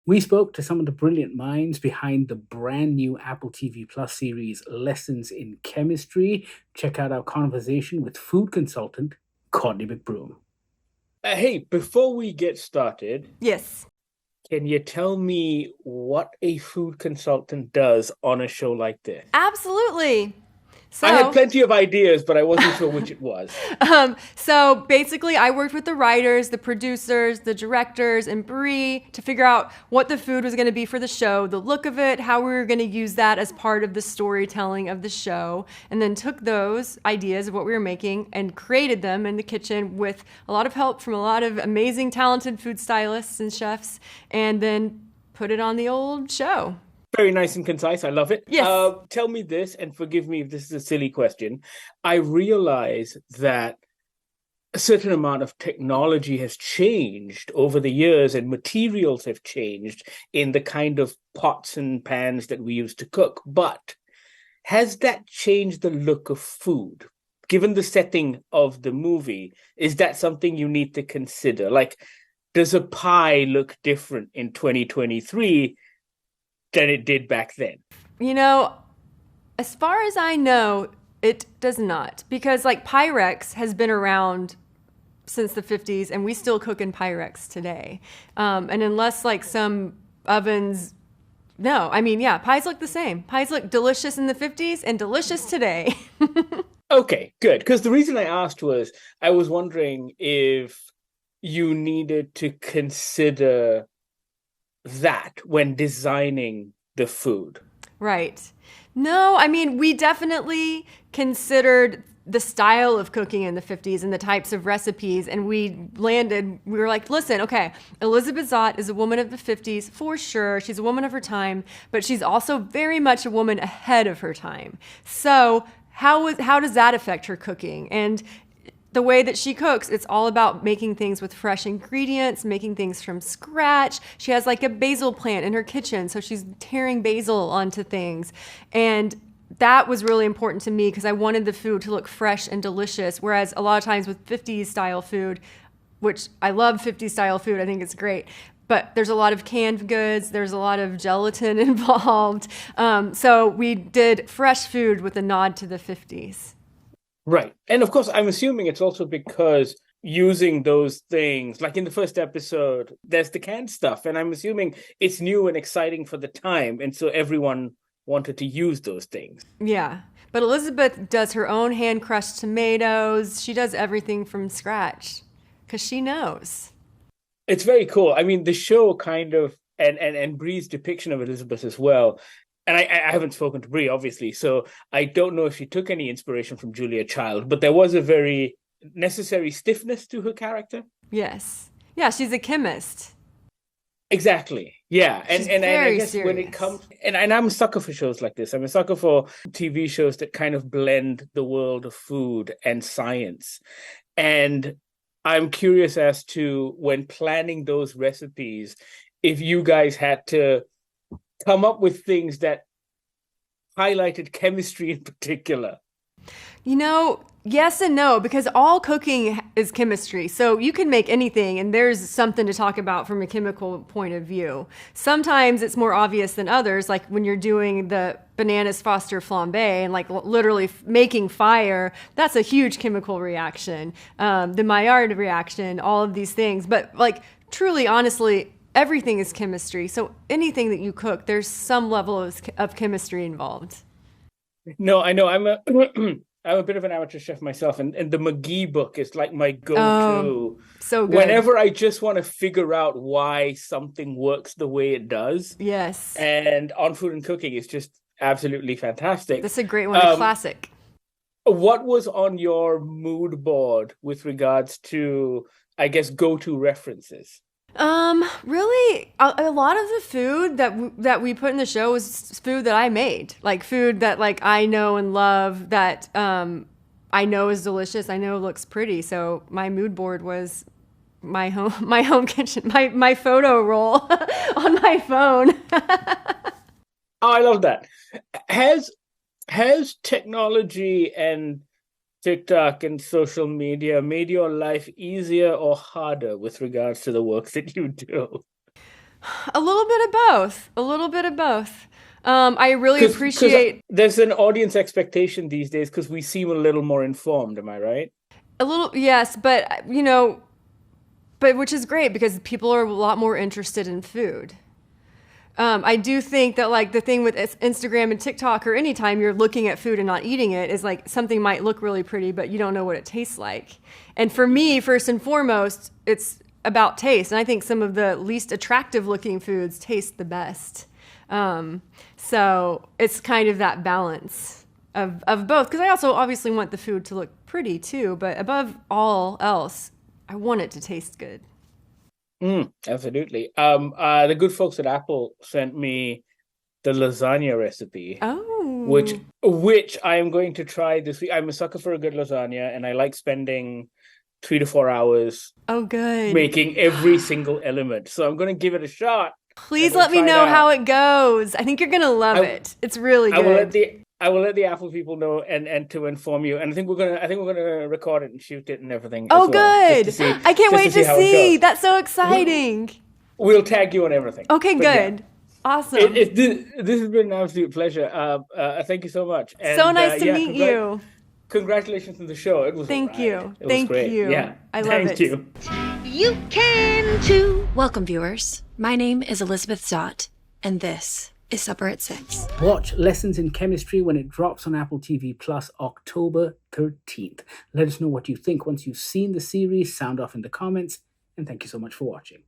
We spoke to some of the brilliant minds behind the brand new Apple TV Plus series Lessons in Chemistry. Check out our conversation with food consultant Courtney McBroom. Hey, before we get started, Yes. can you tell me what a food consultant does on a show like this? Absolutely. I had So, plenty of ideas, but I wasn't sure which it was. so basically, I worked with the writers, the producers, the directors, and Brie to figure out what the food was going to be for the show, the look of it, how we were going to use that as part of the storytelling of the show, and then took those ideas of what we were making and created them in the kitchen with a lot of help from a lot of amazing, talented food stylists and chefs, and then put it on the old show. Very nice and concise. I love it. Yes. Tell me this, and forgive me if this is a silly question. I realize that a certain amount of technology has changed over the years, and materials have changed in the kind of pots and pans that we use to cook. But has that changed the look of food? Given the setting of the movie, is that something you need to consider? Like, does a pie look different in 2023 than it did back then? You know, as far as I know, it does not. Because like Pyrex has been around since the 50s and we still cook in Pyrex today. And unless like some ovens, no, I mean, yeah, pies look the same. Pies look delicious in the 50s and delicious today. Okay, good. Because the reason I asked was I was wondering if you needed to consider that when designing the food. Right. No, I mean, we definitely considered the style of cooking in the 50s and the types of recipes. And we were like, listen, okay, Elizabeth Zott is a woman of the 50s for sure. She's a woman of her time, but she's also very much a woman ahead of her time. So how does that affect her cooking? And the way that she cooks, it's all about making things with fresh ingredients, making things from scratch. She has like a basil plant in her kitchen, so she's tearing basil onto things. And that was really important to me because I wanted the food to look fresh and delicious. Whereas a lot of times with 50s style food, which I love 50s style food, I think it's great. But there's a lot of canned goods, there's a lot of gelatin involved. So we did fresh food with a nod to the 50s. Right. And of course, I'm assuming it's also because using those things, like in the first episode, there's the canned stuff. And I'm assuming it's new and exciting for the time. And so everyone wanted to use those things. Yeah. But Elizabeth does her own hand crushed tomatoes. She does everything from scratch because she knows. It's very cool. I mean, the show kind of, and Bree's depiction of Elizabeth as well. And I haven't spoken to Brie, obviously, so I don't know if she took any inspiration from Julia Child, but there was a very necessary stiffness to her character. Yes. Yeah, she's a chemist. Exactly. Yeah. She's And I very guess serious. when it comes, and I'm a sucker for shows like this. I'm a sucker for TV shows that kind of blend the world of food and science. And I'm curious as to when planning those recipes, if you guys had to come up with things that highlighted chemistry in particular. You know, yes and no, because all cooking is chemistry. So you can make anything, and there's something to talk about from a chemical point of view. Sometimes it's more obvious than others, like when you're doing the bananas Foster flambe and like literally making fire, that's a huge chemical reaction. The Maillard reaction, all of these things. But like truly, honestly, everything is chemistry. So anything that you cook, there's some level of chemistry involved. No, I know. I'm a bit of an amateur chef myself, and the McGee book is like my go-to. So good. Whenever I just want to figure out why something works the way it does. Yes. And On Food and Cooking is just absolutely fantastic. That's a great one, a classic. What was on your mood board with regards to, I guess, go-to references? Really, a lot of the food that we put in the show was food that I made, like food that like I know and love that I know is delicious. I know looks pretty. So my mood board was my home kitchen, my photo roll on my phone. Oh, I love that. Has technology and TikTok and social media made your life easier or harder with regards to the work that you do? A little bit of both. A little bit of both. I really 'Cause appreciate there's an audience expectation these days because we seem a little more informed. Am I right? a little, yes, but but which is great because people are a lot more interested in food. I do think that like the thing with Instagram and TikTok or anytime you're looking at food and not eating it is like something might look really pretty, but you don't know what it tastes like. And for me, first and foremost, it's about taste. And I think some of the least attractive looking foods taste the best. So it's kind of that balance of both. Because I also obviously want the food to look pretty too, but above all else, I want it to taste good. Absolutely. The good folks at Apple sent me the lasagna recipe, Oh. which I am going to try this week. I'm a sucker for a good lasagna, and I like spending 3 to 4 hours Oh, good. making every single element. So I'm going to give it a shot. Please let me know how it goes. I think you're gonna love it. It's really good. I will let the Apple people know and to inform you. And I think we're gonna record it and shoot it and everything. Oh, as well, good. I can't wait to how it see. goes. That's so exciting. We'll tag you on everything. Okay, But good. yeah, Awesome. this has been an absolute pleasure. Thank you so much. And, So nice to meet you. Congratulations on the show. It was Thank all right. you. It was Thank great. you. Yeah. I love Thank it. you. You can too. Welcome, viewers. My name is Elizabeth Zott, and this is Supper at 6. Watch Lessons in Chemistry when it drops on Apple TV Plus October 13th. Let us know what you think once you've seen the series. Sound off in the comments. And thank you so much for watching.